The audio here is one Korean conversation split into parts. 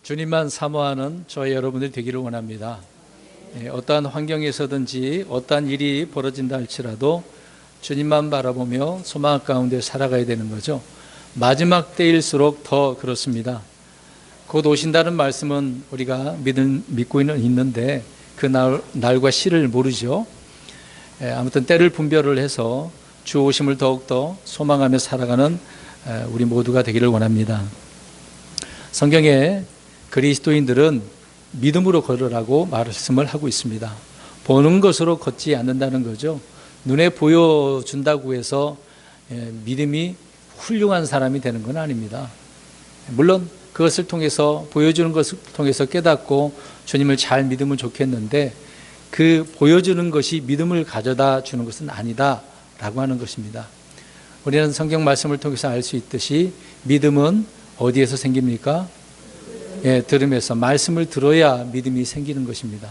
주님만 사모하는 저희 여러분들이 되기를 원합니다. 어떠한 환경에서든지 어떠한 일이 벌어진다 할지라도 주님만 바라보며 소망 가운데 살아가야 되는 거죠. 마지막 때일수록 더 그렇습니다. 곧 오신다는 말씀은 우리가 믿고는 있는데 그 날과 시를 모르죠. 아무튼 때를 분별을 해서 주 오심을 더욱더 소망하며 살아가는 우리 모두가 되기를 원합니다. 성경에 그리스도인들은 믿음으로 걸으라고 말씀을 하고 있습니다. 보는 것으로 걷지 않는다는 거죠. 눈에 보여준다고 해서 믿음이 훌륭한 사람이 되는 건 아닙니다. 물론 그것을 통해서 보여주는 것을 통해서 깨닫고 주님을 잘 믿으면 좋겠는데 그 보여주는 것이 믿음을 가져다 주는 것은 아니다라고 하는 것입니다. 우리는 성경 말씀을 통해서 알 수 있듯이 믿음은 어디에서 생깁니까? 들음에서. 말씀을 들어야 믿음이 생기는 것입니다.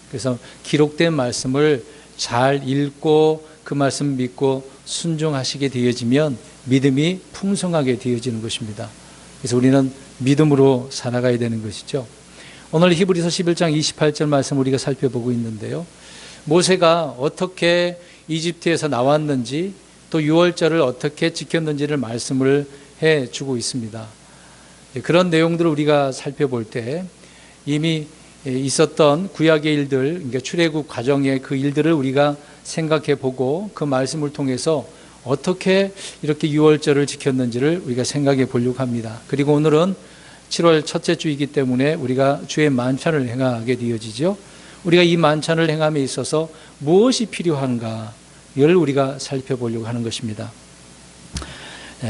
그래서 기록된 말씀을 잘 읽고 그 말씀 믿고 순종하시게 되어지면 믿음이 풍성하게 되어지는 것입니다. 그래서 우리는 믿음으로 살아가야 되는 것이죠. 오늘 히브리서 11장 28절 말씀 우리가 살펴보고 있는데요. 모세가 어떻게 이집트에서 나왔는지 또 유월절을 어떻게 지켰는지를 말씀을 해주고 있습니다. 그런 내용들을 우리가 살펴볼 때 이미 있었던 구약의 일들, 그러니까 출애굽 과정의 그 일들을 우리가 생각해 보고 그 말씀을 통해서 어떻게 이렇게 유월절을 지켰는지를 우리가 생각해 보려고 합니다. 그리고 오늘은 7월 첫째 주이기 때문에 우리가 주의 만찬을 행하게 되어지죠. 우리가 이 만찬을 행함에 있어서 무엇이 필요한가를 우리가 살펴보려고 하는 것입니다.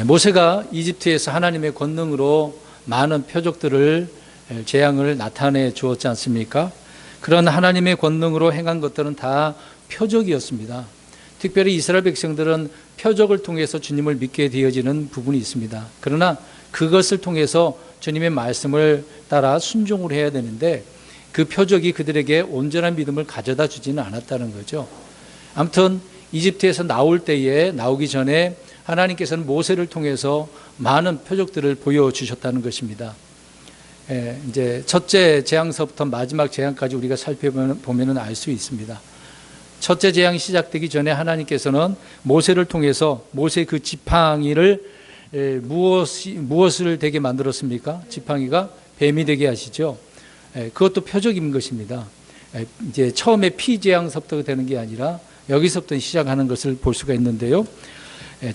모세가 이집트에서 하나님의 권능으로 많은 표적들을 재앙을 나타내 주었지 않습니까? 그런 하나님의 권능으로 행한 것들은 다 표적이었습니다. 특별히 이스라엘 백성들은 표적을 통해서 주님을 믿게 되어지는 부분이 있습니다. 그러나 그것을 통해서 주님의 말씀을 따라 순종을 해야 되는데 그 표적이 그들에게 온전한 믿음을 가져다 주지는 않았다는 거죠. 아무튼 이집트에서 나오기 전에 하나님께서는 모세를 통해서 많은 표적들을 보여주셨다는 것입니다. 이제 첫째 재앙서부터 마지막 재앙까지 우리가 살펴보면 알 수 있습니다. 첫째 재앙이 시작되기 전에 하나님께서는 모세를 통해서 모세 그 지팡이를 무엇을 되게 만들었습니까? 지팡이가 뱀이 되게 하시죠. 그것도 표적인 것입니다. 이제 처음에 피재앙서부터 되는 게 아니라 여기서부터 시작하는 것을 볼 수가 있는데요.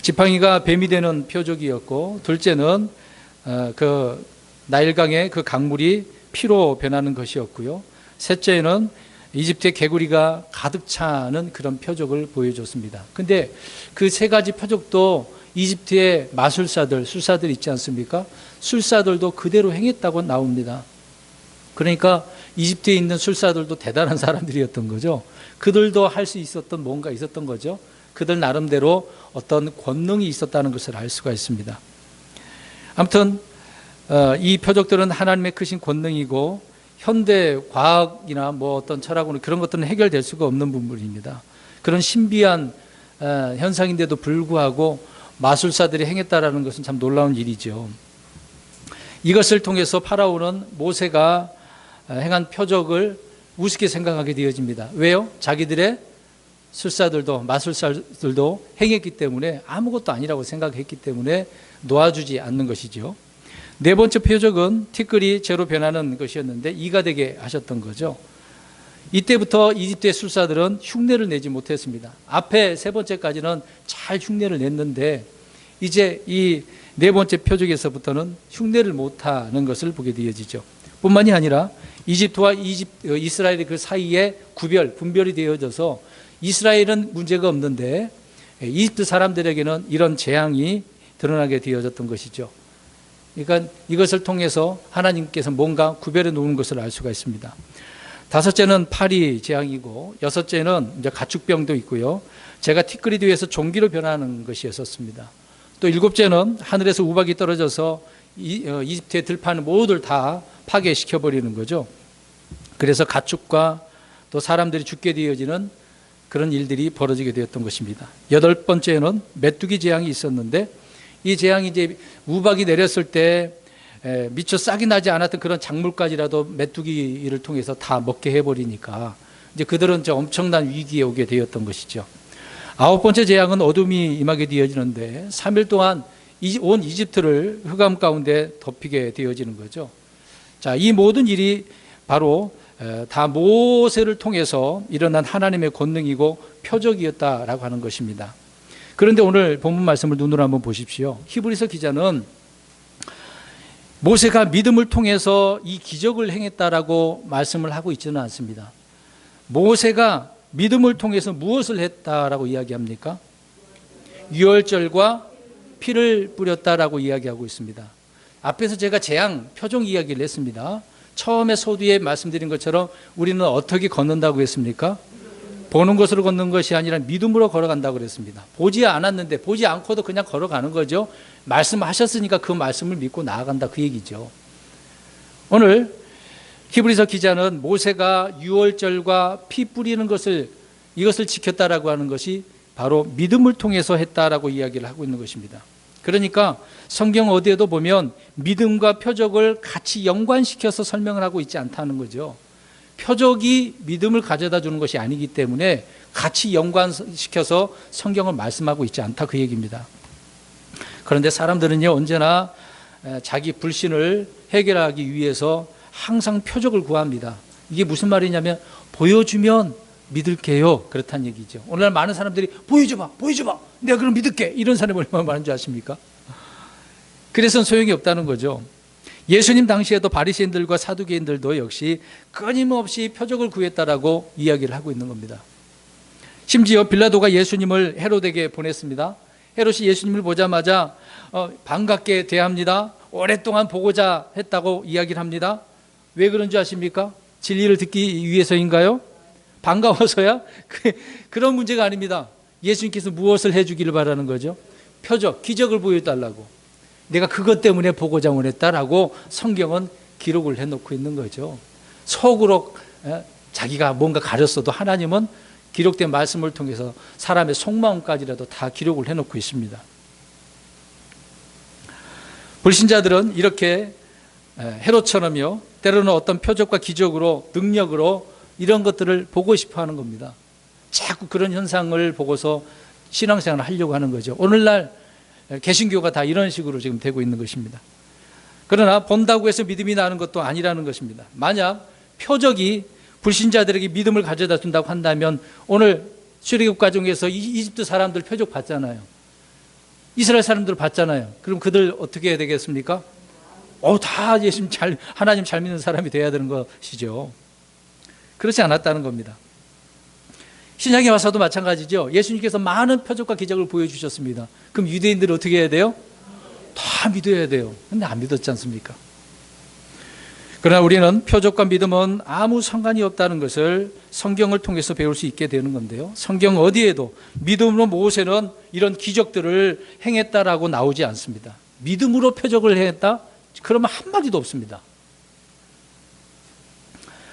지팡이가 뱀이 되는 표적이었고, 둘째는 그 나일강의 그 강물이 피로 변하는 것이었고요. 셋째는 이집트의 개구리가 가득 차는 그런 표적을 보여줬습니다. 근데 그 세 가지 표적도 이집트의 마술사들, 술사들 있지 않습니까? 술사들도 그대로 행했다고 나옵니다. 그러니까 이집트에 있는 술사들도 대단한 사람들이었던 거죠. 그들도 할 수 있었던 뭔가 있었던 거죠. 그들 나름대로 어떤 권능이 있었다는 것을 알 수가 있습니다. 아무튼 이 표적들은 하나님의 크신 권능이고 현대 과학이나 뭐 어떤 철학으로 그런 것들은 해결될 수가 없는 부분입니다. 그런 신비한 현상인데도 불구하고 마술사들이 행했다라는 것은 참 놀라운 일이죠. 이것을 통해서 파라오는 모세가 행한 표적을 우습게 생각하게 되어집니다. 왜요? 자기들의 술사들도 마술사들도 행했기 때문에 아무것도 아니라고 생각했기 때문에 놓아주지 않는 것이죠. 네 번째 표적은 티끌이 재로 변하는 것이었는데 이가 되게 하셨던 거죠. 이때부터 이집트의 술사들은 흉내를 내지 못했습니다. 앞에 세 번째까지는 잘 흉내를 냈는데 이제 이 네 번째 표적에서부터는 흉내를 못하는 것을 보게 되어지죠. 뿐만이 아니라 이집트와 이스라엘의 그 사이에 분별이 되어져서 이스라엘은 문제가 없는데 이집트 사람들에게는 이런 재앙이 드러나게 되어졌던 것이죠. 그러니까 이것을 통해서 하나님께서 뭔가 구별해 놓은 것을 알 수가 있습니다. 다섯째는 파리 재앙이고 여섯째는 이제 가축병도 있고요. 제가 티끌이 되어서 종기로 변하는 것이었습니다. 또 일곱째는 하늘에서 우박이 떨어져서 이집트의 들판 모두를 다 파괴시켜버리는 거죠. 그래서 가축과 또 사람들이 죽게 되어지는 그런 일들이 벌어지게 되었던 것입니다. 여덟 번째는 메뚜기 재앙이 있었는데 이 재앙이 이제 우박이 내렸을 때 미처 싹이 나지 않았던 그런 작물까지라도 메뚜기를 통해서 다 먹게 해버리니까 이제 그들은 이제 엄청난 위기에 오게 되었던 것이죠. 9번째 재앙은 어둠이 임하게 되어지는데 3일 동안 온 이집트를 흑암 가운데 덮이게 되어지는 거죠. 자, 이 모든 일이 바로 다 모세를 통해서 일어난 하나님의 권능이고 표적이었다라고 하는 것입니다. 그런데 오늘 본문 말씀을 눈으로 한번 보십시오. 히브리서 기자는 모세가 믿음을 통해서 이 기적을 행했다라고 말씀을 하고 있지는 않습니다. 모세가 믿음을 통해서 무엇을 했다라고 이야기합니까? 유월절과 피를 뿌렸다라고 이야기하고 있습니다. 앞에서 제가 재앙, 표적 이야기를 했습니다. 처음에 서두에 말씀드린 것처럼 우리는 어떻게 걷는다고 했습니까? 보는 것으로 걷는 것이 아니라 믿음으로 걸어간다고 그랬습니다. 보지 않았는데 보지 않고도 그냥 걸어가는 거죠. 말씀하셨으니까 그 말씀을 믿고 나아간다 그 얘기죠. 오늘 히브리서 기자는 모세가 유월절과 피 뿌리는 이것을 지켰다라고 하는 것이 바로 믿음을 통해서 했다라고 이야기를 하고 있는 것입니다. 그러니까 성경 어디에도 보면 믿음과 표적을 같이 연관시켜서 설명을 하고 있지 않다는 거죠. 표적이 믿음을 가져다 주는 것이 아니기 때문에 같이 연관시켜서 성경을 말씀하고 있지 않다 그 얘기입니다. 그런데 사람들은요, 언제나 자기 불신을 해결하기 위해서 항상 표적을 구합니다. 이게 무슨 말이냐면 보여주면 믿을게요, 그렇다는 얘기죠. 오늘날 많은 사람들이 보여줘봐 내가 그럼 믿을게, 이런 사람이 얼마나 많은 줄 아십니까? 그래서는 소용이 없다는 거죠. 예수님 당시에도 바리새인들과 사두개인들도 역시 끊임없이 표적을 구했다라고 이야기를 하고 있는 겁니다. 심지어 빌라도가 예수님을 헤롯에게 보냈습니다. 헤롯이 예수님을 보자마자 반갑게 대합니다. 오랫동안 보고자 했다고 이야기를 합니다. 왜 그런 줄 아십니까? 진리를 듣기 위해서인가요? 반가워서야? 그런 문제가 아닙니다. 예수님께서 무엇을 해주기를 바라는 거죠? 표적, 기적을 보여달라고. 내가 그것 때문에 보고자 원했다라고 성경은 기록을 해놓고 있는 거죠. 속으로 자기가 뭔가 가렸어도 하나님은 기록된 말씀을 통해서 사람의 속마음까지라도 다 기록을 해놓고 있습니다. 불신자들은 이렇게 헤롯처럼요, 때로는 어떤 표적과 기적으로, 능력으로 이런 것들을 보고 싶어 하는 겁니다. 자꾸 그런 현상을 보고서 신앙생활을 하려고 하는 거죠. 오늘날 개신교가 다 이런 식으로 지금 되고 있는 것입니다. 그러나 본다고 해서 믿음이 나는 것도 아니라는 것입니다. 만약 표적이 불신자들에게 믿음을 가져다 준다고 한다면 오늘 출애굽 과정에서 이집트 사람들 표적 봤잖아요. 이스라엘 사람들 봤잖아요. 그럼 그들 어떻게 해야 되겠습니까? 다 하나님 잘 믿는 사람이 돼야 되는 것이죠. 그렇지 않았다는 겁니다. 신약에 와서도 마찬가지죠. 예수님께서 많은 표적과 기적을 보여주셨습니다. 그럼 유대인들은 어떻게 해야 돼요? 다 믿어야 돼요. 근데 안 믿었지 않습니까? 그러나 우리는 표적과 믿음은 아무 상관이 없다는 것을 성경을 통해서 배울 수 있게 되는 건데요. 성경 어디에도 믿음으로 모세는 이런 기적들을 행했다라고 나오지 않습니다. 믿음으로 표적을 행했다? 그러면 한마디도 없습니다.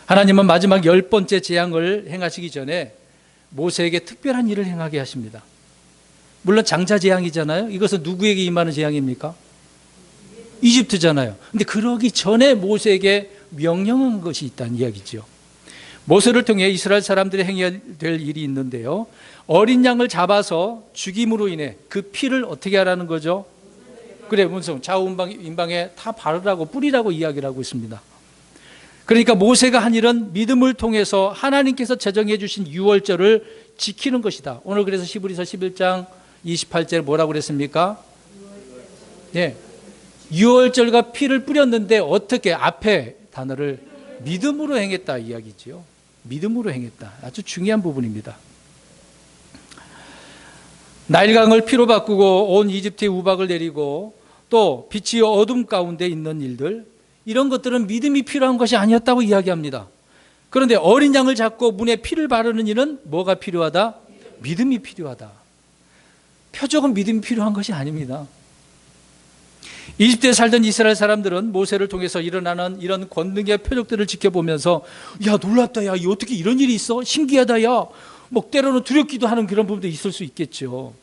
하나님은 마지막 10번째 재앙을 행하시기 전에 모세에게 특별한 일을 행하게 하십니다. 물론 장자 재앙이잖아요. 이것은 누구에게 임하는 재앙입니까? 이집트잖아요. 근데 그러기 전에 모세에게 명령한 것이 있다는 이야기죠. 모세를 통해 이스라엘 사람들이 행해야 될 일이 있는데요. 어린 양을 잡아서 죽임으로 인해 그 피를 어떻게 하라는 거죠? 그래, 문성 좌우인방에 다 바르라고, 뿌리라고 이야기를 하고 있습니다. 그러니까 모세가 한 일은 믿음을 통해서 하나님께서 제정해 주신 유월절을 지키는 것이다. 오늘 그래서 히브리서 11장 28절에 뭐라고 그랬습니까? 네. 유월절과 피를 뿌렸는데 어떻게, 앞에 단어를 믿음으로 행했다 이야기죠. 믿음으로 행했다. 아주 중요한 부분입니다. 나일강을 피로 바꾸고 온 이집트에 우박을 내리고 또 빛이 어둠 가운데 있는 일들, 이런 것들은 믿음이 필요한 것이 아니었다고 이야기합니다. 그런데 어린 양을 잡고 문에 피를 바르는 일은 뭐가 필요하다? 믿음이 필요하다. 표적은 믿음이 필요한 것이 아닙니다. 이집트에 살던 이스라엘 사람들은 모세를 통해서 일어나는 이런 권능의 표적들을 지켜보면서 야, 놀랍다, 야, 어떻게 이런 일이 있어? 신기하다, 야. 뭐 때로는 두렵기도 하는 그런 부분도 있을 수 있겠죠.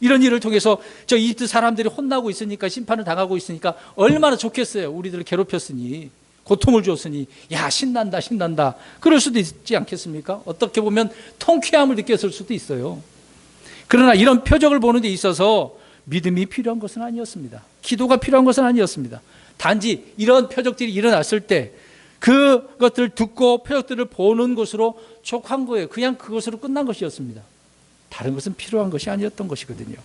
이런 일을 통해서 저 이집트 사람들이 혼나고 있으니까, 심판을 당하고 있으니까 얼마나 좋겠어요. 우리들을 괴롭혔으니, 고통을 줬으니, 야, 신난다, 신난다. 그럴 수도 있지 않겠습니까? 어떻게 보면 통쾌함을 느꼈을 수도 있어요. 그러나 이런 표적을 보는 데 있어서 믿음이 필요한 것은 아니었습니다. 기도가 필요한 것은 아니었습니다. 단지 이런 표적들이 일어났을 때 그것들을 듣고 표적들을 보는 것으로 족한 거예요. 그냥 그것으로 끝난 것이었습니다. 다른 것은 필요한 것이 아니었던 것이거든요.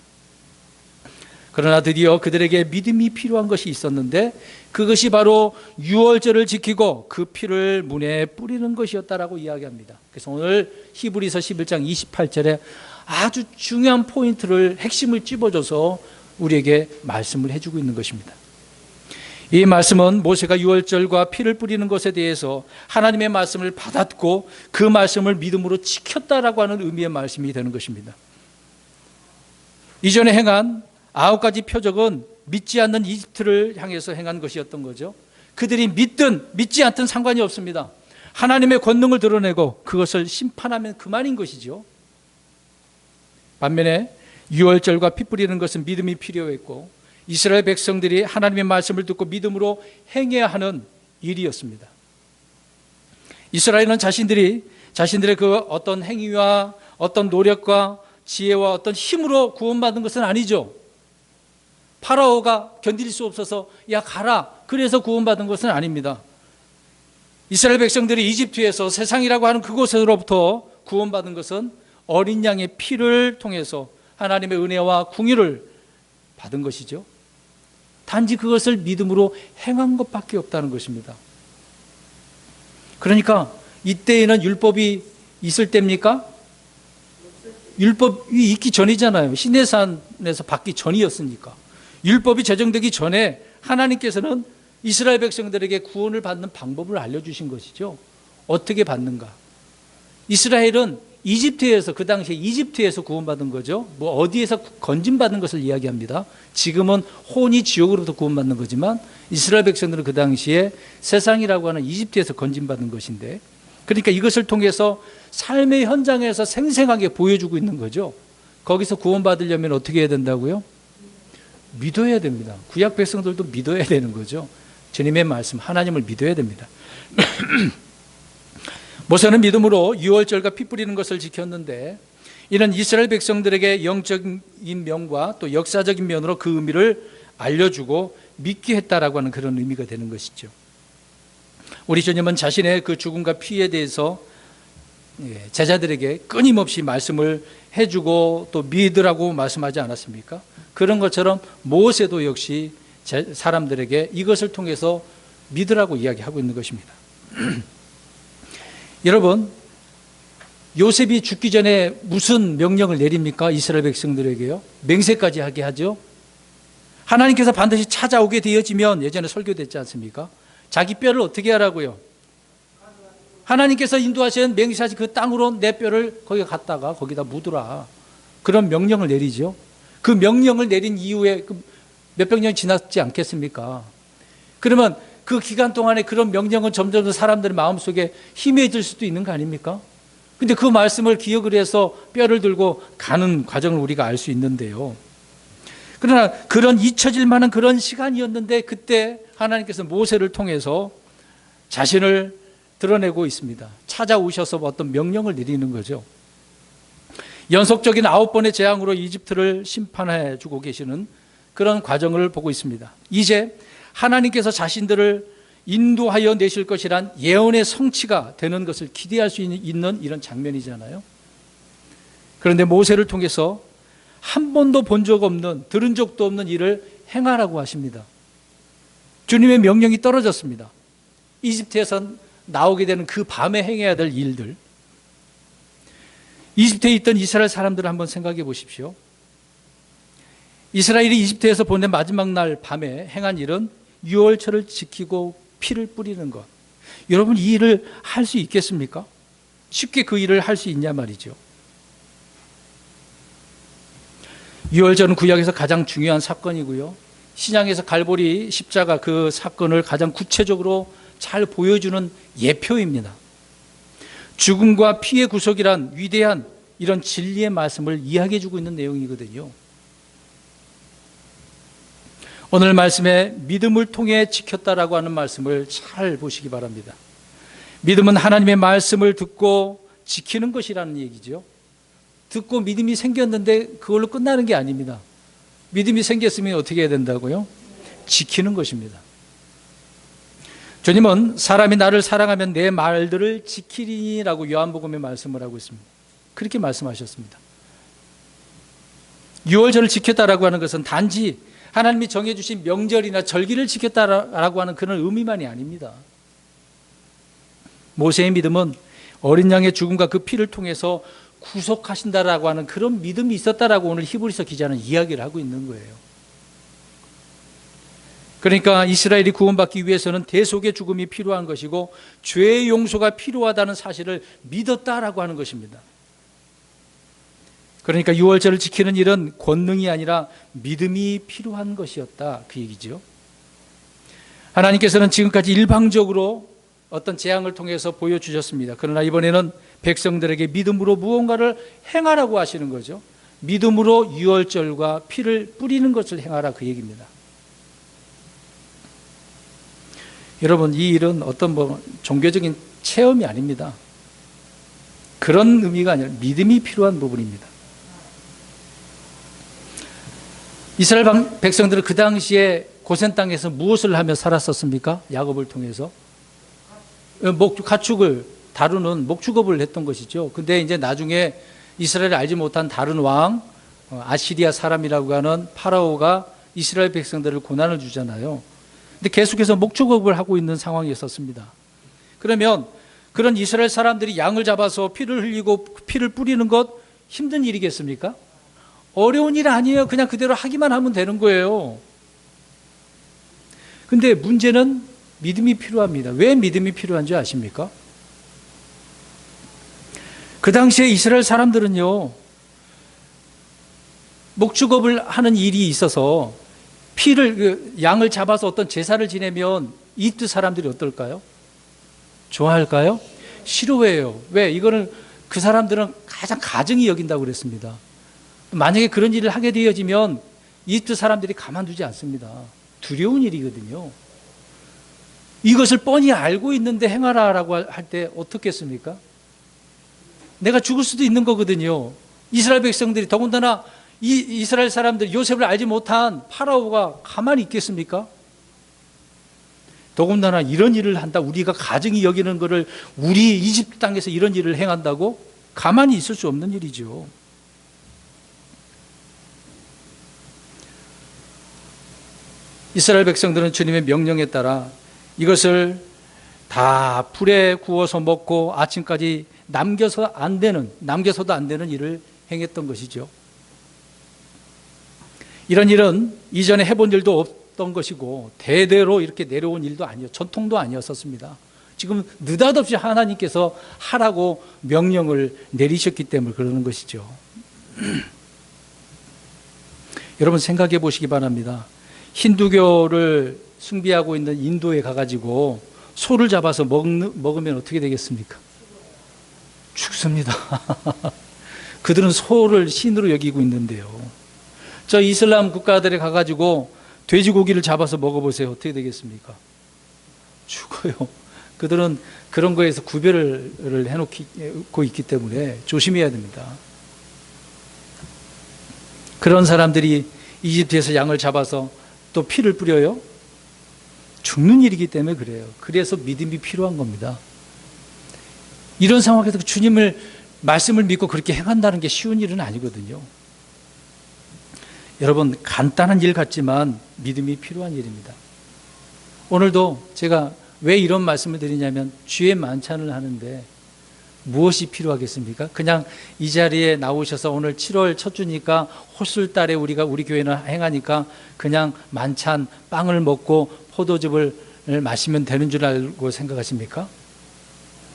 그러나 드디어 그들에게 믿음이 필요한 것이 있었는데, 그것이 바로 유월절을 지키고 그 피를 문에 뿌리는 것이었다라고 이야기합니다. 그래서 오늘 히브리서 11장 28절에 아주 중요한 포인트를, 핵심을 찝어줘서 우리에게 말씀을 해주고 있는 것입니다. 이 말씀은 모세가 유월절과 피를 뿌리는 것에 대해서 하나님의 말씀을 받았고 그 말씀을 믿음으로 지켰다라고 하는 의미의 말씀이 되는 것입니다. 이전에 행한 9가지 표적은 믿지 않는 이집트를 향해서 행한 것이었던 거죠. 그들이 믿든 믿지 않든 상관이 없습니다. 하나님의 권능을 드러내고 그것을 심판하면 그만인 것이죠. 반면에 유월절과 피 뿌리는 것은 믿음이 필요했고 이스라엘 백성들이 하나님의 말씀을 듣고 믿음으로 행해야 하는 일이었습니다. 이스라엘은 자신들의 그 어떤 행위와 어떤 노력과 지혜와 어떤 힘으로 구원받은 것은 아니죠. 파라오가 견딜 수 없어서 야 가라 그래서 구원받은 것은 아닙니다. 이스라엘 백성들이 이집트에서 세상이라고 하는 그곳으로부터 구원받은 것은 어린 양의 피를 통해서 하나님의 은혜와 궁유를 받은 것이죠. 단지 그것을 믿음으로 행한 것밖에 없다는 것입니다. 그러니까 이때에는 율법이 있을 때입니까? 율법이 있기 전이잖아요. 시내산에서 받기 전이었으니까. 율법이 제정되기 전에 하나님께서는 이스라엘 백성들에게 구원을 받는 방법을 알려주신 것이죠. 어떻게 받는가? 이스라엘은 이집트에서, 그 당시에 이집트에서 구원받은 거죠. 뭐 어디에서 건진받은 것을 이야기합니다. 지금은 혼이 지옥으로부터 구원받는 거지만 이스라엘 백성들은 그 당시에 세상이라고 하는 이집트에서 건진받은 것인데, 그러니까 이것을 통해서 삶의 현장에서 생생하게 보여주고 있는 거죠. 거기서 구원받으려면 어떻게 해야 된다고요? 믿어야 됩니다. 구약 백성들도 믿어야 되는 거죠. 주님의 말씀, 하나님을 믿어야 됩니다. 모세는 믿음으로 유월절과 피 뿌리는 것을 지켰는데, 이는 이스라엘 백성들에게 영적인 면과 또 역사적인 면으로 그 의미를 알려주고 믿게 했다라고 하는 그런 의미가 되는 것이죠. 우리 주님은 자신의 그 죽음과 피에 대해서 제자들에게 끊임없이 말씀을 해주고 또 믿으라고 말씀하지 않았습니까? 그런 것처럼 모세도 역시 사람들에게 이것을 통해서 믿으라고 이야기하고 있는 것입니다. 여러분, 요셉이 죽기 전에 무슨 명령을 내립니까? 이스라엘 백성들에게요. 맹세까지 하게 하죠. 하나님께서 반드시 찾아오게 되어지면, 예전에 설교됐지 않습니까? 자기 뼈를 어떻게 하라고요? 하나님께서 인도하신 맹세하신 그 땅으로 내 뼈를 거기 갖다가 거기다 묻으라. 그런 명령을 내리죠. 그 명령을 내린 이후에 몇백 년이 지났지 않겠습니까? 그러면 그 기간 동안에 그런 명령은 점점 더 사람들의 마음속에 희미해질 수도 있는 거 아닙니까? 근데 그 말씀을 기억을 해서 뼈를 들고 가는 과정을 우리가 알 수 있는데요. 그러나 그런 잊혀질 만한 그런 시간이었는데, 그때 하나님께서 모세를 통해서 자신을 드러내고 있습니다. 찾아오셔서 어떤 명령을 내리는 거죠. 연속적인 9번의 재앙으로 이집트를 심판해 주고 계시는 그런 과정을 보고 있습니다. 이제 하나님께서 자신들을 인도하여 내실 것이란 예언의 성취가 되는 것을 기대할 수 있는 이런 장면이잖아요. 그런데 모세를 통해서 한 번도 본 적 없는, 들은 적도 없는 일을 행하라고 하십니다. 주님의 명령이 떨어졌습니다. 이집트에서 나오게 되는 그 밤에 행해야 될 일들. 이집트에 있던 이스라엘 사람들을 한번 생각해 보십시오. 이스라엘이 이집트에서 보낸 마지막 날 밤에 행한 일은 유월절을 지키고 피를 뿌리는 것. 여러분, 이 일을 할 수 있겠습니까? 쉽게 그 일을 할 수 있냐 말이죠. 유월절은 구약에서 가장 중요한 사건이고요. 신약에서 갈보리 십자가 그 사건을 가장 구체적으로 잘 보여주는 예표입니다. 죽음과 피의 구속이란 위대한 이런 진리의 말씀을 이야기해 주고 있는 내용이거든요. 오늘 말씀에 믿음을 통해 지켰다라고 하는 말씀을 잘 보시기 바랍니다. 믿음은 하나님의 말씀을 듣고 지키는 것이라는 얘기죠. 듣고 믿음이 생겼는데 그걸로 끝나는 게 아닙니다. 믿음이 생겼으면 어떻게 해야 된다고요? 지키는 것입니다. 주님은 사람이 나를 사랑하면 내 말들을 지키리라고 요한복음에 말씀을 하고 있습니다. 그렇게 말씀하셨습니다. 유월절을 지켰다라고 하는 것은 단지 하나님이 정해주신 명절이나 절기를 지켰다라고 하는 그런 의미만이 아닙니다. 모세의 믿음은 어린 양의 죽음과 그 피를 통해서 구속하신다라고 하는 그런 믿음이 있었다라고 오늘 히브리서 기자는 이야기를 하고 있는 거예요. 그러니까 이스라엘이 구원받기 위해서는 대속의 죽음이 필요한 것이고 죄의 용서가 필요하다는 사실을 믿었다라고 하는 것입니다. 그러니까 유월절을 지키는 일은 권능이 아니라 믿음이 필요한 것이었다, 그 얘기죠. 하나님께서는 지금까지 일방적으로 어떤 재앙을 통해서 보여주셨습니다. 그러나 이번에는 백성들에게 믿음으로 무언가를 행하라고 하시는 거죠. 믿음으로 유월절과 피를 뿌리는 것을 행하라, 그 얘기입니다. 여러분, 이 일은 어떤 종교적인 체험이 아닙니다. 그런 의미가 아니라 믿음이 필요한 부분입니다. 이스라엘 백성들은 그 당시에 고센 땅에서 무엇을 하며 살았었습니까? 야곱을 통해서 가축을 다루는 목축업을 했던 것이죠. 근데 이제 나중에 이스라엘을 알지 못한 다른 왕, 아시리아 사람이라고 하는 파라오가 이스라엘 백성들을 고난을 주잖아요. 근데 계속해서 목축업을 하고 있는 상황이었습니다. 그러면 그런 이스라엘 사람들이 양을 잡아서 피를 흘리고 피를 뿌리는 것 힘든 일이겠습니까? 어려운 일 아니에요. 그냥 그대로 하기만 하면 되는 거예요. 근데 문제는 믿음이 필요합니다. 왜 믿음이 필요한지 아십니까? 그 당시에 이스라엘 사람들은요, 목축업을 하는 일이 있어서 양을 잡아서 어떤 제사를 지내면 이집트 사람들이 어떨까요? 좋아할까요? 싫어해요. 왜? 이거는 그 사람들은 가장 가증히 여긴다고 그랬습니다. 만약에 그런 일을 하게 되어지면 이집트 사람들이 가만두지 않습니다. 두려운 일이거든요. 이것을 뻔히 알고 있는데 행하라라고 할 때 어떻겠습니까? 내가 죽을 수도 있는 거거든요. 이스라엘 백성들이, 더군다나 이스라엘 사람들, 요셉을 알지 못한 파라오가 가만히 있겠습니까? 더군다나 이런 일을 한다, 우리가 가증히 여기는 것을 우리 이집트 땅에서 이런 일을 행한다고 가만히 있을 수 없는 일이죠. 이스라엘 백성들은 주님의 명령에 따라 이것을 다 불에 구워서 먹고 아침까지 남겨서도 안 되는 일을 행했던 것이죠. 이런 일은 이전에 해본 일도 없던 것이고 대대로 이렇게 내려온 일도 아니었, 전통도 아니었었습니다. 지금 느닷없이 하나님께서 하라고 명령을 내리셨기 때문에 그러는 것이죠. 여러분 생각해 보시기 바랍니다. 힌두교를 숭배하고 있는 인도에 가가지고 소를 잡아서 먹으면 어떻게 되겠습니까? 죽습니다. 그들은 소를 신으로 여기고 있는데요. 저 이슬람 국가들에 가가지고 돼지고기를 잡아서 먹어보세요. 어떻게 되겠습니까? 죽어요. 그들은 그런 거에서 구별을 해놓고 있기 때문에 조심해야 됩니다. 그런 사람들이 이집트에서 양을 잡아서 또 피를 뿌려요? 죽는 일이기 때문에 그래요. 그래서 믿음이 필요한 겁니다. 이런 상황에서 주님을 말씀을 믿고 그렇게 행한다는 게 쉬운 일은 아니거든요. 여러분, 간단한 일 같지만 믿음이 필요한 일입니다. 오늘도 제가 왜 이런 말씀을 드리냐면 주의 만찬을 하는데 무엇이 필요하겠습니까? 그냥 이 자리에 나오셔서 오늘 7월 첫 주니까 호술달에 우리 교회는 행하니까 그냥 만찬 빵을 먹고 포도즙을 마시면 되는 줄 알고 생각하십니까?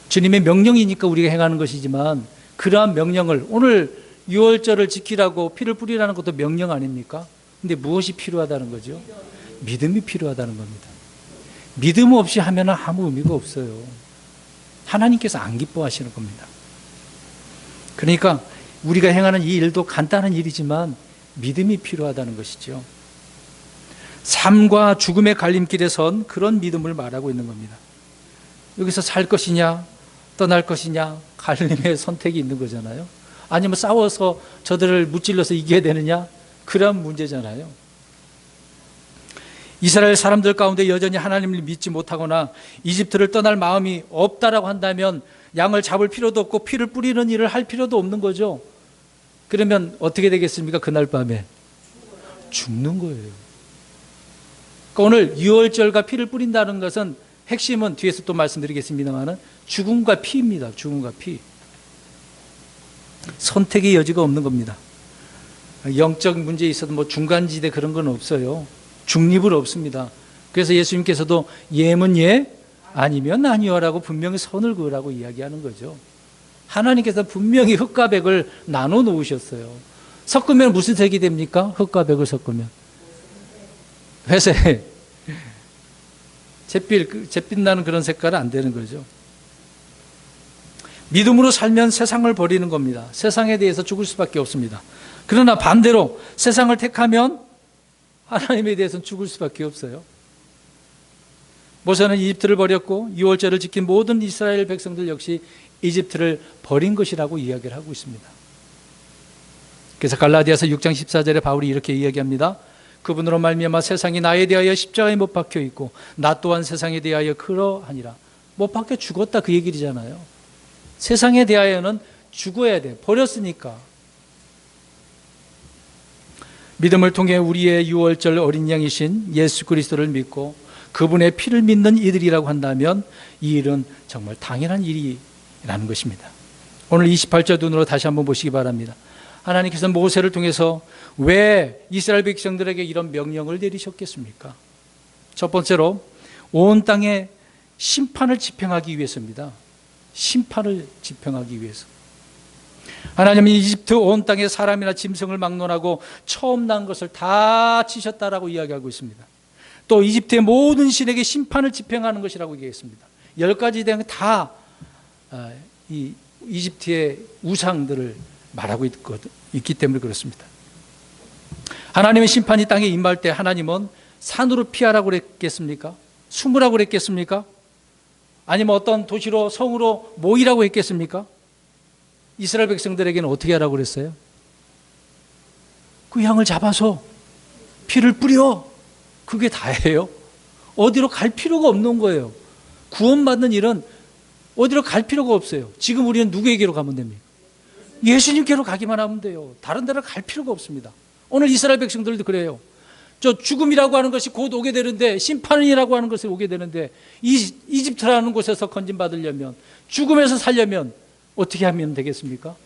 주님의 명령이니까 우리가 행하는 것이지만 그러한 명령을 오늘 유월절을 지키라고 피를 뿌리라는 것도 명령 아닙니까? 근데 무엇이 필요하다는 거죠? 믿음이 필요하다는 겁니다. 믿음 없이 하면 아무 의미가 없어요. 하나님께서 안 기뻐하시는 겁니다. 그러니까 우리가 행하는 이 일도 간단한 일이지만 믿음이 필요하다는 것이죠. 삶과 죽음의 갈림길에 선 그런 믿음을 말하고 있는 겁니다. 여기서 살 것이냐 떠날 것이냐 갈림의 선택이 있는 거잖아요. 아니면 싸워서 저들을 무찔러서 이겨야 되느냐, 그런 문제잖아요. 이스라엘 사람들 가운데 여전히 하나님을 믿지 못하거나 이집트를 떠날 마음이 없다라고 한다면 양을 잡을 필요도 없고 피를 뿌리는 일을 할 필요도 없는 거죠. 그러면 어떻게 되겠습니까? 그날 밤에 죽는 거예요. 그러니까 오늘 유월절과 피를 뿌린다는 것은 핵심은 뒤에서 또 말씀드리겠습니다만 죽음과 피입니다. 죽음과 피. 선택의 여지가 없는 겁니다. 영적 문제에 있어도 뭐 중간지대 그런 건 없어요. 중립은 없습니다. 그래서 예수님께서도 예면 예, 아니면 아니요라고 분명히 선을 그으라고 이야기하는 거죠. 하나님께서 분명히 흙과 백을 나눠 놓으셨어요. 섞으면 무슨 색이 됩니까? 흙과 백을 섞으면 회색, 잿빛 나는 그런 색깔은 안 되는 거죠. 믿음으로 살면 세상을 버리는 겁니다. 세상에 대해서 죽을 수밖에 없습니다. 그러나 반대로 세상을 택하면 하나님에 대해서는 죽을 수밖에 없어요. 모세는 이집트를 버렸고 유월절을 지킨 모든 이스라엘 백성들 역시 이집트를 버린 것이라고 이야기를 하고 있습니다. 그래서 갈라디아서 6장 14절에 바울이 이렇게 이야기합니다. 그분으로 말미암아 세상이 나에 대하여 십자가에 못 박혀 있고 나 또한 세상에 대하여 그러하니라. 못 박혀 죽었다, 그 얘기잖아요. 세상에 대하여는 죽어야 돼. 버렸으니까. 믿음을 통해 우리의 유월절 어린 양이신 예수 그리스도를 믿고 그분의 피를 믿는 이들이라고 한다면 이 일은 정말 당연한 일이라는 것입니다. 오늘 28절 눈으로 다시 한번 보시기 바랍니다. 하나님께서 모세를 통해서 왜 이스라엘 백성들에게 이런 명령을 내리셨겠습니까? 첫 번째로 온 땅에 심판을 집행하기 위해서입니다. 심판을 집행하기 위해서. 하나님은 이집트 온 땅에 사람이나 짐승을 막론하고 처음 난 것을 다 치셨다라고 이야기하고 있습니다. 또 이집트의 모든 신에게 심판을 집행하는 것이라고 얘기했습니다. 10가지 대한 다 이 이집트의 우상들을 말하고 있기 때문에 그렇습니다. 하나님의 심판이 땅에 임할 때 하나님은 산으로 피하라고 그랬겠습니까? 숨으라고 그랬겠습니까? 아니면 어떤 도시로 성으로 모이라고 했겠습니까? 이스라엘 백성들에게는 어떻게 하라고 그랬어요? 그 양을 잡아서 피를 뿌려. 그게 다예요. 어디로 갈 필요가 없는 거예요. 구원받는 일은 어디로 갈 필요가 없어요. 지금 우리는 누구에게로 가면 됩니까? 예수님께로 가기만 하면 돼요. 다른 데로 갈 필요가 없습니다. 오늘 이스라엘 백성들도 그래요. 저 죽음이라고 하는 것이 곧 오게 되는데, 심판이라고 하는 것이 오게 되는데, 이집트라는 곳에서 건진받으려면, 죽음에서 살려면 어떻게 하면 되겠습니까?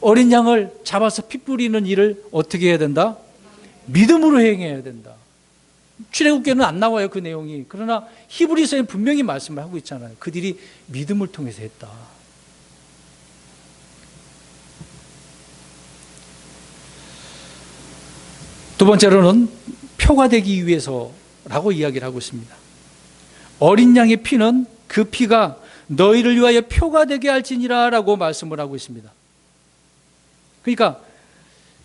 어린 양을 잡아서 피 뿌리는 일을 어떻게 해야 된다? 믿음으로 행해야 된다. 출애굽기에는 안 나와요, 그 내용이. 그러나 히브리서에는 분명히 말씀을 하고 있잖아요. 그들이 믿음을 통해서 했다. 두 번째로는 표가 되기 위해서라고 이야기를 하고 있습니다. 어린 양의 피는 그 피가 너희를 위하여 표가 되게 할지니라 라고 말씀을 하고 있습니다. 그러니까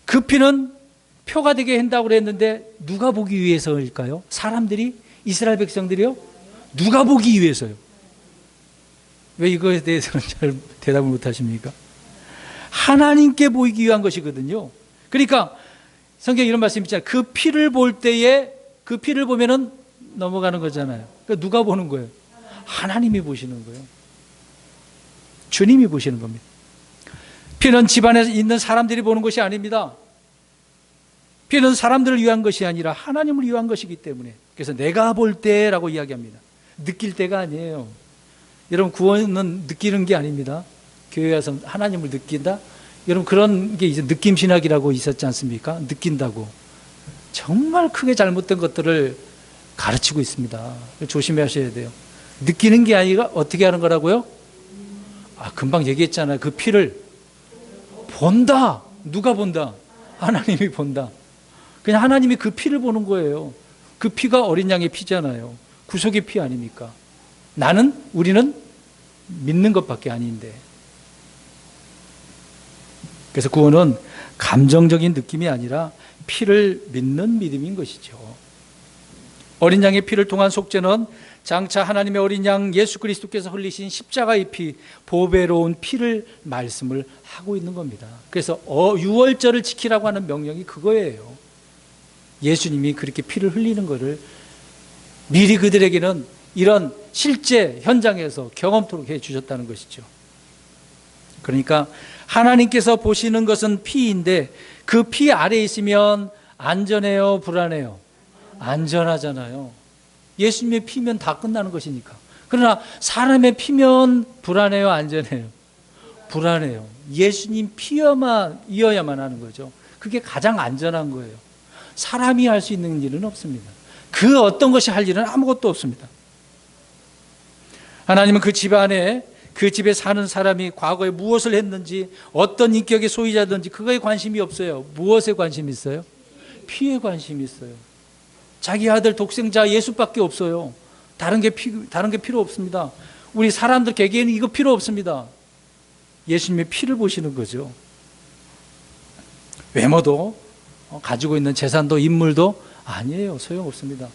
그 피는 표가 되게 한다고 그랬는데 누가 보기 위해서일까요? 사람들이? 이스라엘 백성들이요? 누가 보기 위해서요? 왜 이거에 대해서는 잘 대답을 못 하십니까? 하나님께 보이기 위한 것이거든요. 그러니까 성경에 이런 말씀이 있잖아요. 그 피를 볼 때에 그 피를 보면은 넘어가는 거잖아요. 그러니까 누가 보는 거예요? 하나님이 보시는 거예요. 주님이 보시는 겁니다. 피는 집안에 있는 사람들이 보는 것이 아닙니다. 피는 사람들을 위한 것이 아니라 하나님을 위한 것이기 때문에. 그래서 내가 볼 때라고 이야기합니다. 느낄 때가 아니에요. 여러분, 구원은 느끼는 게 아닙니다. 교회 와서 하나님을 느낀다? 여러분, 그런 게 이제 느낌 신학이라고 있었지 않습니까? 느낀다고. 정말 크게 잘못된 것들을 가르치고 있습니다. 조심하셔야 돼요. 느끼는 게 아니라 어떻게 하는 거라고요? 금방 얘기했잖아요. 그 피를 본다. 누가 본다? 하나님이 본다. 그냥 하나님이 그 피를 보는 거예요. 그 피가 어린 양의 피잖아요. 구속의 피 아닙니까? 우리는 믿는 것밖에 아닌데. 그래서 구원은 감정적인 느낌이 아니라 피를 믿는 믿음인 것이죠. 어린 양의 피를 통한 속죄는 장차 하나님의 어린 양 예수 그리스도께서 흘리신 십자가의 피, 보배로운 피를 말씀을 하고 있는 겁니다. 그래서 유월절을 지키라고 하는 명령이 그거예요. 예수님이 그렇게 피를 흘리는 것을 미리 그들에게는 이런 실제 현장에서 경험토록 해 주셨다는 것이죠. 그러니까 하나님께서 보시는 것은 피인데 그 피 아래에 있으면 안전해요, 불안해요? 안전하잖아요. 예수님의 피면 다 끝나는 것이니까. 그러나 사람의 피면 불안해요, 안전해요? 불안해요. 예수님 피여야만 하는 거죠. 그게 가장 안전한 거예요. 사람이 할 수 있는 일은 없습니다. 그 어떤 것이 할 일은 아무것도 없습니다. 하나님은 그 집안에, 그 집에 사는 사람이 과거에 무엇을 했는지, 어떤 인격의 소유자든지 그거에 관심이 없어요. 무엇에 관심이 있어요? 피에 관심이 있어요. 자기 아들 독생자 예수밖에 없어요. 다른 게 필요 없습니다. 우리 사람들 개개인은 이거 필요 없습니다. 예수님의 피를 보시는 거죠. 외모도 가지고 있는 재산도 인물도 아니에요. 소용없습니다.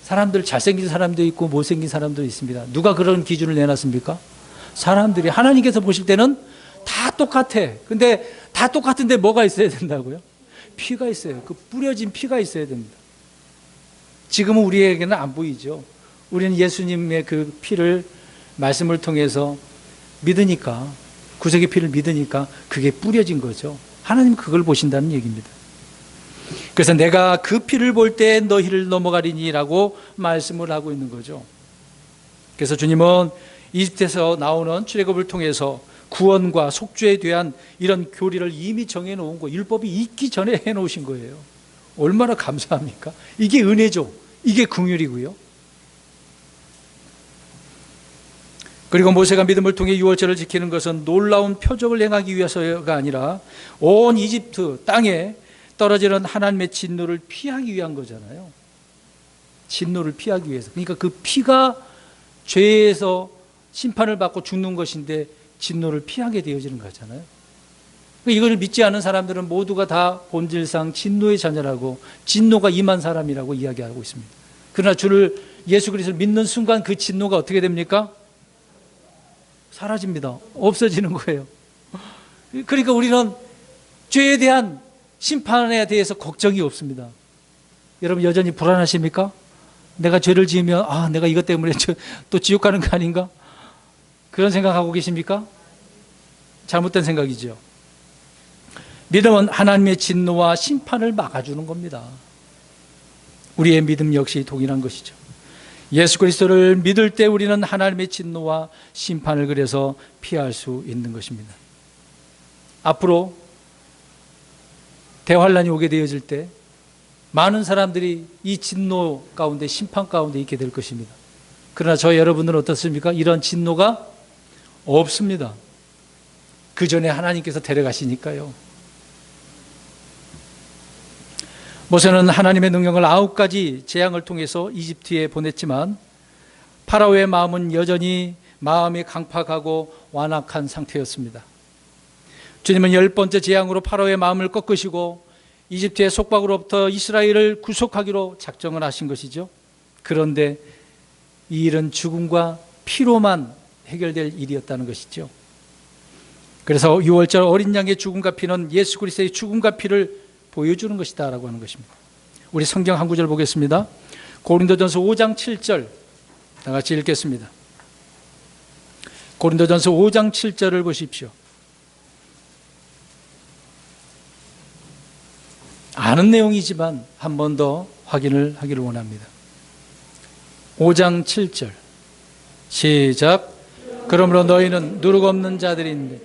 사람들 잘생긴 사람도 있고 못생긴 사람도 있습니다. 누가 그런 기준을 내놨습니까? 사람들이. 하나님께서 보실 때는 다 똑같아. 근데 다 똑같은데 뭐가 있어야 된다고요? 피가 있어요. 그 뿌려진 피가 있어야 됩니다. 지금은 우리에게는 안 보이죠. 우리는 예수님의 그 피를 말씀을 통해서 믿으니까, 구속의 피를 믿으니까 그게 뿌려진 거죠. 하나님 그걸 보신다는 얘기입니다. 그래서 내가 그 피를 볼 때 너희를 넘어가리니라고 말씀을 하고 있는 거죠. 그래서 주님은 이집트에서 나오는 출애굽을 통해서 구원과 속죄에 대한 이런 교리를 이미 정해놓은 거, 율법이 있기 전에 해놓으신 거예요. 얼마나 감사합니까? 이게 은혜죠. 이게 긍휼이고요. 그리고 모세가 믿음을 통해 유월절을 지키는 것은 놀라운 표적을 행하기 위해서가 아니라 온 이집트 땅에 떨어지는 하나님의 진노를 피하기 위한 거잖아요. 진노를 피하기 위해서. 그러니까 그 피가 죄에서 심판을 받고 죽는 것인데 진노를 피하게 되어지는 거잖아요. 이걸 믿지 않은 사람들은 모두가 다 본질상 진노의 자녀라고, 진노가 임한 사람이라고 이야기하고 있습니다. 그러나 주를, 예수 그리스도를 믿는 순간 그 진노가 어떻게 됩니까? 사라집니다. 없어지는 거예요. 그러니까 우리는 죄에 대한 심판에 대해서 걱정이 없습니다. 여러분 여전히 불안하십니까? 내가 죄를 지으면 내가 이것 때문에 또 지옥 가는 거 아닌가? 그런 생각하고 계십니까? 잘못된 생각이죠. 믿음은 하나님의 진노와 심판을 막아주는 겁니다. 우리의 믿음 역시 동일한 것이죠. 예수 그리스도를 믿을 때 우리는 하나님의 진노와 심판을 그래서 피할 수 있는 것입니다. 앞으로 대환란이 오게 되어질 때 많은 사람들이 이 진노 가운데, 심판 가운데 있게 될 것입니다. 그러나 저 여러분들은 어떻습니까? 이런 진노가 없습니다. 그 전에 하나님께서 데려가시니까요. 모세는 하나님의 능력을 9가지 재앙을 통해서 이집트에 보냈지만 파라오의 마음은 여전히 마음이 강팍하고 완악한 상태였습니다. 주님은 10번째 재앙으로 파라오의 마음을 꺾으시고 이집트의 속박으로부터 이스라엘을 구속하기로 작정을 하신 것이죠. 그런데 이 일은 죽음과 피로만 해결될 일이었다는 것이죠. 그래서 유월절 어린 양의 죽음과 피는 예수 그리스도의 죽음과 피를 보여주는 것이다 라고 하는 것입니다. 우리 성경 한 구절 보겠습니다. 고린도전서 5장 7절 다 같이 읽겠습니다. 고린도전서 5장 7절을 보십시오. 아는 내용이지만 한 번 더 확인을 하기를 원합니다. 5장 7절 시작. 그러므로 너희는 누룩 없는 자들인데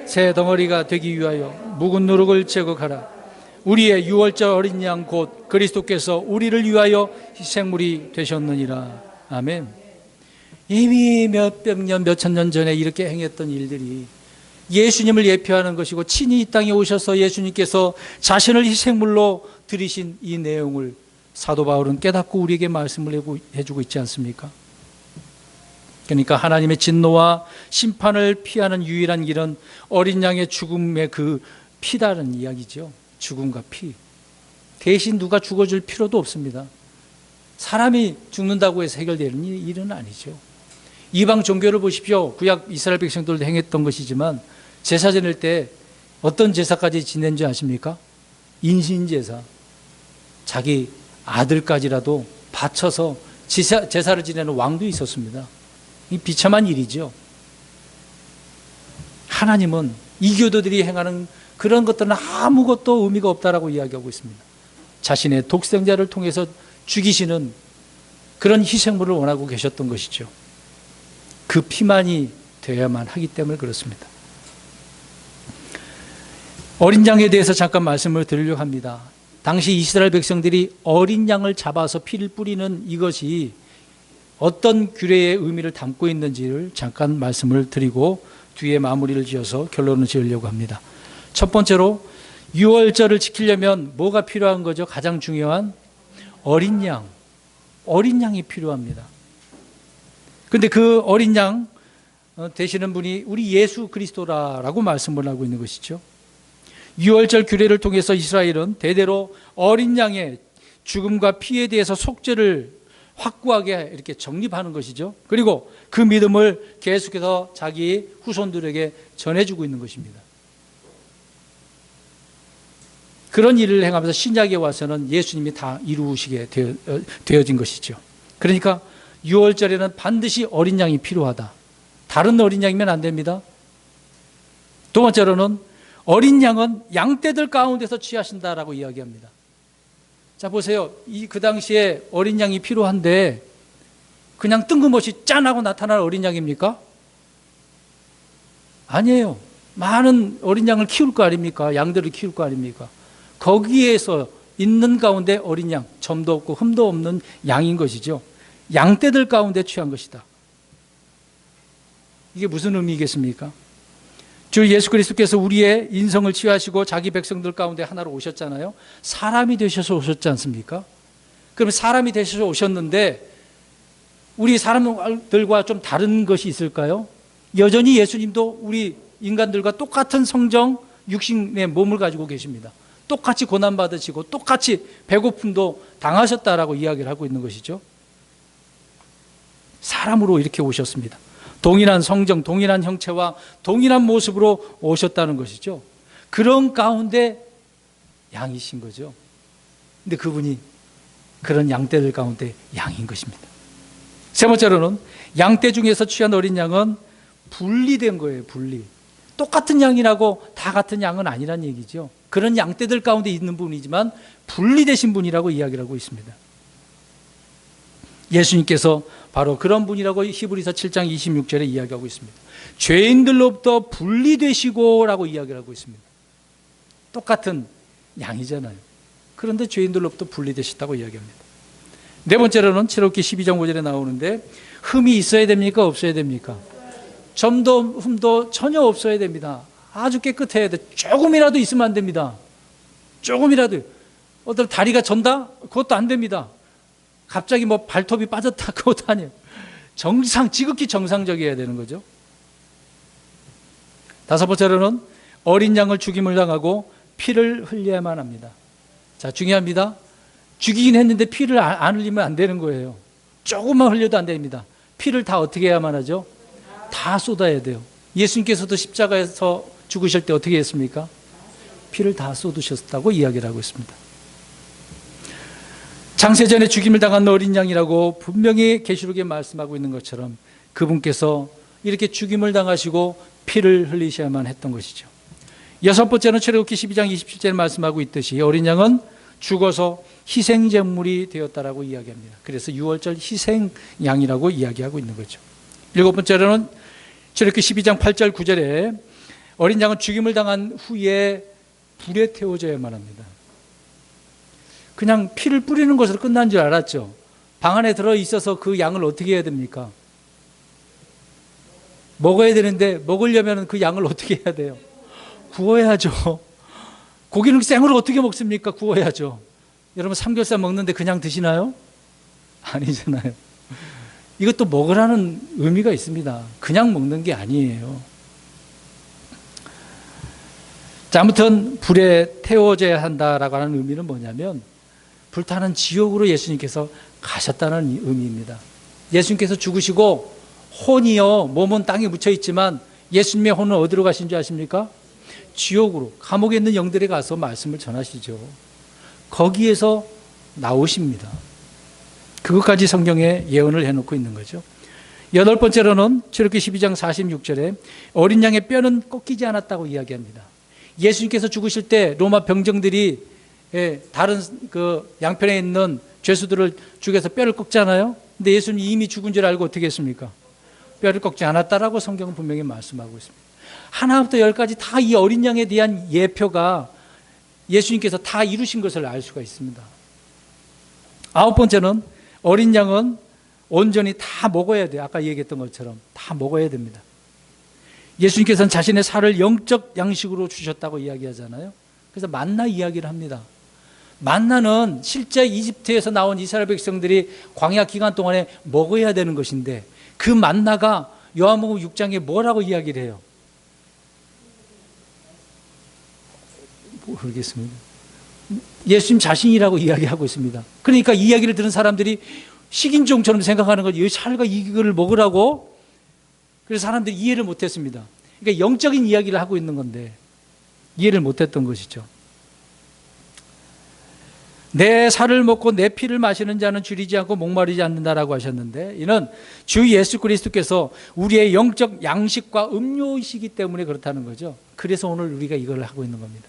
새 덩어리가 되기 위하여 묵은 누룩을 제거하라. 우리의 유월절 어린 양 곧 그리스도께서 우리를 위하여 희생물이 되셨느니라. 아멘. 이미 몇백 년, 몇천 년 전에 이렇게 행했던 일들이 예수님을 예표하는 것이고 친히 이 땅에 오셔서 예수님께서 자신을 희생물로 드리신 이 내용을 사도 바울은 깨닫고 우리에게 말씀을 해주고 있지 않습니까? 그러니까 하나님의 진노와 심판을 피하는 유일한 길은 어린 양의 죽음의 그 피다는 이야기죠. 죽음과 피. 대신 누가 죽어줄 필요도 없습니다. 사람이 죽는다고 해서 해결되는 일은 아니죠. 이방 종교를 보십시오. 구약 이스라엘 백성들도 행했던 것이지만 제사 지낼 때 어떤 제사까지 지낸 줄 아십니까? 인신제사. 자기 아들까지라도 바쳐서 제사를 지내는 왕도 있었습니다. 이 비참한 일이죠. 하나님은 이교도들이 행하는 그런 것들은 아무것도 의미가 없다라고 이야기하고 있습니다. 자신의 독생자를 통해서 죽이시는 그런 희생물을 원하고 계셨던 것이죠. 그 피만이 되어야만 하기 때문에 그렇습니다. 어린 양에 대해서 잠깐 말씀을 드리려고 합니다. 당시 이스라엘 백성들이 어린 양을 잡아서 피를 뿌리는 이것이 어떤 규례의 의미를 담고 있는지를 잠깐 말씀을 드리고 뒤에 마무리를 지어서 결론을 지으려고 합니다. 첫 번째로 유월절을 지키려면 뭐가 필요한 거죠? 가장 중요한 어린 양. 어린 양이 필요합니다. 그런데 그 어린 양 되시는 분이 우리 예수 그리스도라고 말씀을 하고 있는 것이죠. 유월절 규례를 통해서 이스라엘은 대대로 어린 양의 죽음과 피에 대해서 속죄를 확고하게 이렇게 정립하는 것이죠. 그리고 그 믿음을 계속해서 자기 후손들에게 전해주고 있는 것입니다. 그런 일을 행하면서 신약에 와서는 예수님이 다 이루시게 되어진 것이죠. 그러니까 유월절에는 반드시 어린 양이 필요하다. 다른 어린 양이면 안 됩니다. 두 번째로는 어린 양은 양떼들 가운데서 취하신다라고 이야기합니다. 자, 보세요. 그 당시에 어린 양이 필요한데 그냥 뜬금없이 짠하고 나타날 어린 양입니까? 아니에요. 많은 어린 양을 키울 거 아닙니까? 양들을 키울 거 아닙니까? 거기에서 있는 가운데 어린 양, 점도 없고 흠도 없는 양인 것이죠. 양떼들 가운데 취한 것이다. 이게 무슨 의미겠습니까? 주 예수 그리스도께서 우리의 인성을 취하시고 자기 백성들 가운데 하나로 오셨잖아요. 사람이 되셔서 오셨지 않습니까? 그럼 사람이 되셔서 오셨는데 우리 사람들과 좀 다른 것이 있을까요? 여전히 예수님도 우리 인간들과 똑같은 성정, 육신의 몸을 가지고 계십니다. 똑같이 고난받으시고 똑같이 배고픔도 당하셨다라고 이야기를 하고 있는 것이죠. 사람으로 이렇게 오셨습니다. 동일한 성정, 동일한 형체와 동일한 모습으로 오셨다는 것이죠. 그런 가운데 양이신 거죠. 근데 그분이 그런 양떼들 가운데 양인 것입니다. 세 번째로는 양떼 중에서 취한 어린 양은 분리된 거예요. 분리. 똑같은 양이라고 다 같은 양은 아니란 얘기죠. 그런 양떼들 가운데 있는 분이지만 분리되신 분이라고 이야기를 하고 있습니다. 예수님께서 바로 그런 분이라고 히브리서 7장 26절에 이야기하고 있습니다. 죄인들로부터 분리되시고 라고 이야기를 하고 있습니다. 똑같은 양이잖아요. 그런데 죄인들로부터 분리되셨다고 이야기합니다. 네 번째로는 출애굽기 12장 5절에 나오는데 흠이 있어야 됩니까? 없어야 됩니까? 점도 흠도 전혀 없어야 됩니다. 아주 깨끗해야 돼. 조금이라도 있으면 안 됩니다. 조금이라도. 어떤 다리가 전다? 그것도 안 됩니다. 갑자기 뭐 발톱이 빠졌다? 그것도 아니에요. 지극히 정상적이어야 되는 거죠. 다섯 번째로는 어린 양을 죽임을 당하고 피를 흘려야만 합니다. 자, 중요합니다. 죽이긴 했는데 피를 안 흘리면 안 되는 거예요. 조금만 흘려도 안 됩니다. 피를 다 어떻게 해야만 하죠? 다 쏟아야 돼요. 예수님께서도 십자가에서 죽으실 때 어떻게 했습니까? 피를 다 쏟으셨다고 이야기를 하고 있습니다. 장세전에 죽임을 당한 어린 양이라고 분명히 계시록에 말씀하고 있는 것처럼 그분께서 이렇게 죽임을 당하시고 피를 흘리셔야만 했던 것이죠. 여섯 번째는 출애굽기 12장 27절에 말씀하고 있듯이 어린 양은 죽어서 희생제물이 되었다라고 이야기합니다. 그래서 유월절 희생양이라고 이야기하고 있는 거죠. 일곱 번째로는 출애굽기 12장 8절 9절에 어린 양은 죽임을 당한 후에 불에 태워져야만 합니다. 그냥 피를 뿌리는 것으로 끝난 줄 알았죠. 방 안에 들어 있어서 그 양을 어떻게 해야 됩니까? 먹어야 되는데 먹으려면 그 양을 어떻게 해야 돼요? 구워야죠. 고기는 생으로 어떻게 먹습니까? 구워야죠. 여러분 삼겹살 먹는데 그냥 드시나요? 아니잖아요. 이것도 먹으라는 의미가 있습니다. 그냥 먹는 게 아니에요. 자, 아무튼 불에 태워져야 한다라고 하는 의미는 뭐냐면 불타는 지옥으로 예수님께서 가셨다는 의미입니다. 예수님께서 죽으시고 혼이요, 몸은 땅에 묻혀 있지만 예수님의 혼은 어디로 가신 줄 아십니까? 지옥으로, 감옥에 있는 영들에 가서 말씀을 전하시죠. 거기에서 나오십니다. 그것까지 성경에 예언을 해놓고 있는 거죠. 여덟 번째로는 출애굽기 12장 46절에 어린 양의 뼈는 꺾이지 않았다고 이야기합니다. 예수님께서 죽으실 때 로마 병정들이 다른 그 양편에 있는 죄수들을 죽여서 뼈를 꺾잖아요. 근데 예수님이 이미 죽은 줄 알고 어떻게 했습니까? 뼈를 꺾지 않았다라고 성경은 분명히 말씀하고 있습니다. 하나부터 열까지 다 이 어린 양에 대한 예표가 예수님께서 다 이루신 것을 알 수가 있습니다. 아홉 번째는 어린 양은 온전히 다 먹어야 돼요. 아까 얘기했던 것처럼 다 먹어야 됩니다. 예수님께서는 자신의 살을 영적 양식으로 주셨다고 이야기하잖아요. 그래서 만나 이야기를 합니다. 만나는 실제 이집트에서 나온 이스라엘 백성들이 광야 기간 동안에 먹어야 되는 것인데 그 만나가 요한복음 6장에 뭐라고 이야기를 해요? 모르겠습니다. 예수님 자신이라고 이야기하고 있습니다. 그러니까 이 이야기를 들은 사람들이 식인종처럼 생각하는 거죠. 이 살과 이거를 먹으라고. 그래서 사람들이 이해를 못했습니다. 그러니까 영적인 이야기를 하고 있는 건데 이해를 못했던 것이죠. 내 살을 먹고 내 피를 마시는 자는 줄이지 않고 목마르지 않는다라고 하셨는데 이는 주 예수 그리스도께서 우리의 영적 양식과 음료이시기 때문에 그렇다는 거죠. 그래서 오늘 우리가 이걸 하고 있는 겁니다.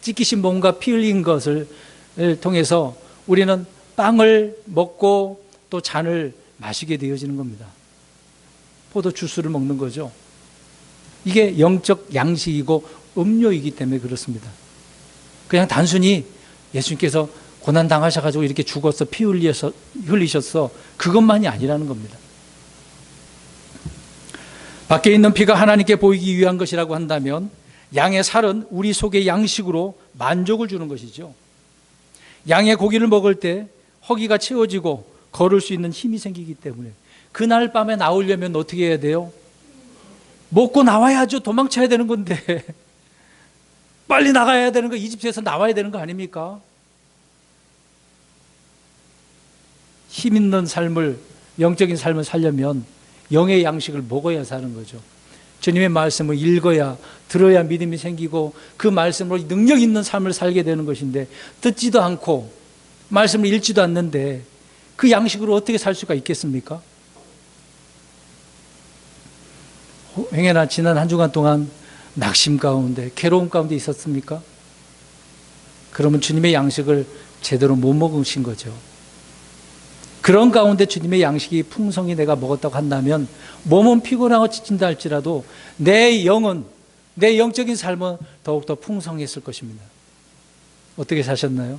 찢기신 몸과 피 흘린 것을 통해서 우리는 빵을 먹고 또 잔을 마시게 되어지는 겁니다. 포도 주스를 먹는 거죠. 이게 영적 양식이고 음료이기 때문에 그렇습니다. 그냥 단순히 예수님께서 고난 당하셔가지고 이렇게 죽어서 피 흘리셔서 그것만이 아니라는 겁니다. 밖에 있는 피가 하나님께 보이기 위한 것이라고 한다면 양의 살은 우리 속의 양식으로 만족을 주는 것이죠. 양의 고기를 먹을 때 허기가 채워지고 걸을 수 있는 힘이 생기기 때문에 그날 밤에 나오려면 어떻게 해야 돼요? 먹고 나와야죠. 도망쳐야 되는 건데 빨리 나가야 되는 거, 이집트에서 나와야 되는 거 아닙니까? 힘 있는 삶을, 영적인 삶을 살려면 영의 양식을 먹어야 사는 거죠. 주님의 말씀을 읽어야, 들어야 믿음이 생기고 그 말씀으로 능력 있는 삶을 살게 되는 것인데 듣지도 않고 말씀을 읽지도 않는데 그 양식으로 어떻게 살 수가 있겠습니까? 행여나 지난 한 주간 동안 낙심 가운데, 괴로움 가운데 있었습니까? 그러면 주님의 양식을 제대로 못 먹으신 거죠. 그런 가운데 주님의 양식이 풍성히 내가 먹었다고 한다면 몸은 피곤하고 지친다 할지라도 내 영은, 내 영적인 삶은 더욱더 풍성했을 것입니다. 어떻게 사셨나요?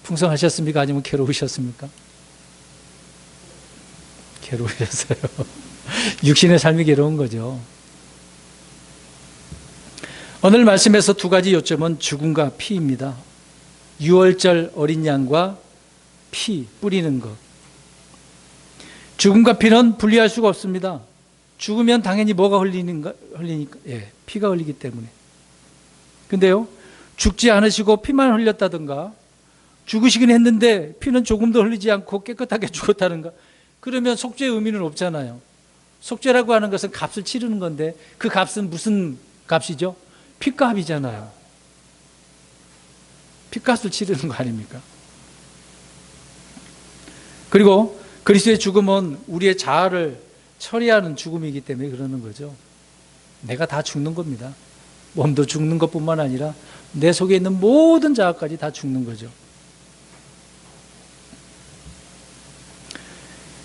풍성하셨습니까? 아니면 괴로우셨습니까? 괴로우셨어요. 육신의 삶이 괴로운 거죠. 오늘 말씀에서 두 가지 요점은 죽음과 피입니다. 유월절 어린 양과 피, 뿌리는 것. 죽음과 피는 분리할 수가 없습니다. 죽으면 당연히 뭐가 흘리니까? 피가 흘리기 때문에. 근데요, 죽지 않으시고 피만 흘렸다든가, 죽으시긴 했는데 피는 조금도 흘리지 않고 깨끗하게 죽었다든가, 그러면 속죄의 의미는 없잖아요. 속죄라고 하는 것은 값을 치르는 건데, 그 값은 무슨 값이죠? 피값이잖아요. 피값을 치르는 거 아닙니까? 그리고 그리스도의 죽음은 우리의 자아를 처리하는 죽음이기 때문에 그러는 거죠. 내가 다 죽는 겁니다. 몸도 죽는 것뿐만 아니라 내 속에 있는 모든 자아까지 다 죽는 거죠.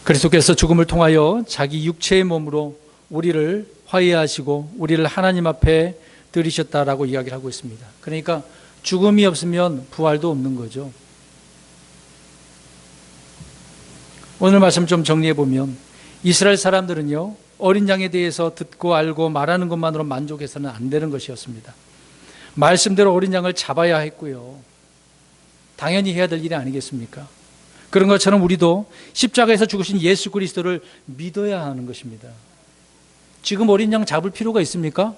그리스도께서 죽음을 통하여 자기 육체의 몸으로 우리를 화해하시고 우리를 하나님 앞에 들이셨다라고 이야기를 하고 있습니다. 그러니까 죽음이 없으면 부활도 없는 거죠. 오늘 말씀 좀 정리해 보면 이스라엘 사람들은요, 어린 양에 대해서 듣고 알고 말하는 것만으로 만족해서는 안 되는 것이었습니다. 말씀대로 어린 양을 잡아야 했고요. 당연히 해야 될 일이 아니겠습니까? 그런 것처럼 우리도 십자가에서 죽으신 예수 그리스도를 믿어야 하는 것입니다. 지금 어린 양 잡을 필요가 있습니까?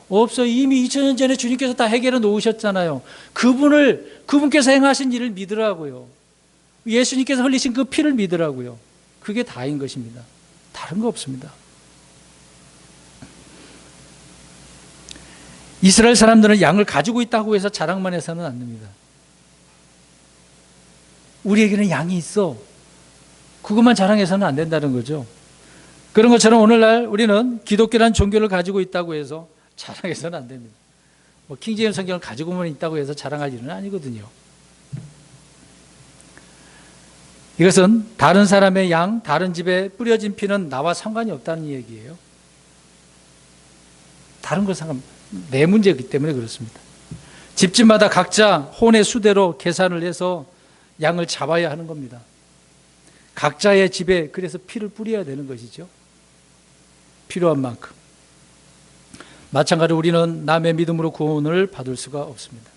없어요. 이미 2000년 전에 주님께서 다 해결해 놓으셨잖아요. 그분께서 행하신 일을 믿으라고요. 예수님께서 흘리신 그 피를 믿으라고요. 그게 다인 것입니다. 다른 거 없습니다. 이스라엘 사람들은 양을 가지고 있다고 해서 자랑만 해서는 안 됩니다. 우리에게는 양이 있어. 그것만 자랑해서는 안 된다는 거죠. 그런 것처럼 오늘날 우리는 기독교라는 종교를 가지고 있다고 해서 자랑해서는 안 됩니다. 킹제임스 성경을 가지고만 있다고 해서 자랑할 일은 아니거든요. 이것은 다른 사람의 양, 다른 집에 뿌려진 피는 나와 상관이 없다는 얘기예요. 다른 것 상관, 내 문제이기 때문에 그렇습니다. 집집마다 각자 혼의 수대로 계산을 해서 양을 잡아야 하는 겁니다. 각자의 집에 그래서 피를 뿌려야 되는 것이죠. 필요한 만큼. 마찬가지로 우리는 남의 믿음으로 구원을 받을 수가 없습니다.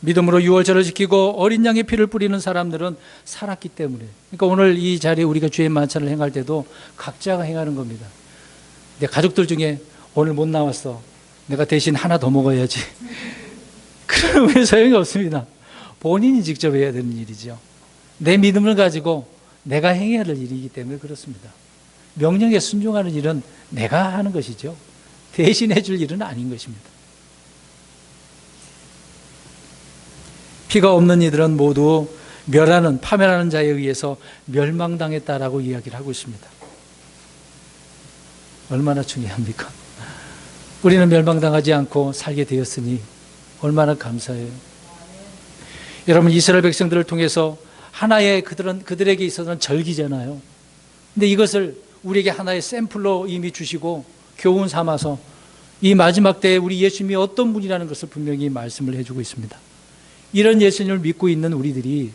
믿음으로 유월절을 지키고 어린 양의 피를 뿌리는 사람들은 살았기 때문에. 그러니까 오늘 이 자리에 우리가 주의 만찬을 행할 때도 각자가 행하는 겁니다. 내 가족들 중에 오늘 못 나왔어. 내가 대신 하나 더 먹어야지. 그러면 소용이 없습니다. 본인이 직접 해야 되는 일이죠. 내 믿음을 가지고 내가 행해야 될 일이기 때문에 그렇습니다. 명령에 순종하는 일은 내가 하는 것이죠. 대신해 줄 일은 아닌 것입니다. 피가 없는 이들은 모두 파멸하는 자에 의해서 멸망당했다라고 이야기를 하고 있습니다. 얼마나 중요합니까? 우리는 멸망당하지 않고 살게 되었으니 얼마나 감사해요. 여러분, 이스라엘 백성들을 통해서 하나의 그들에게 있어서는 절기잖아요. 근데 이것을 우리에게 하나의 샘플로 이미 주시고 교훈 삼아서 이 마지막 때에 우리 예수님이 어떤 분이라는 것을 분명히 말씀을 해주고 있습니다. 이런 예수님을 믿고 있는 우리들이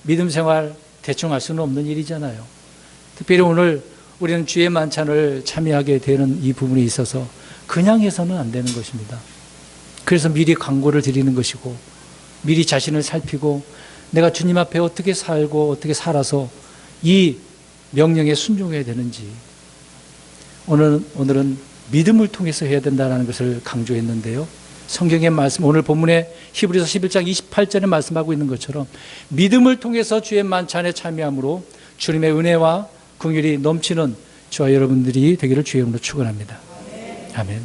믿음 생활 대충 할 수는 없는 일이잖아요. 특별히 오늘 우리는 주의 만찬을 참여하게 되는 이 부분에 있어서 그냥 해서는 안 되는 것입니다. 그래서 미리 광고를 드리는 것이고 미리 자신을 살피고 내가 주님 앞에 어떻게 살고 어떻게 살아서 이 명령에 순종해야 되는지 오늘은 믿음을 통해서 해야 된다는 것을 강조했는데요. 성경의 말씀, 오늘 본문에 히브리서 11장 28절에 말씀하고 있는 것처럼 믿음을 통해서 주의 만찬에 참여함으로 주님의 은혜와 긍휼이 넘치는 저와 여러분들이 되기를 주의 이름으로 축원합니다. 아멘.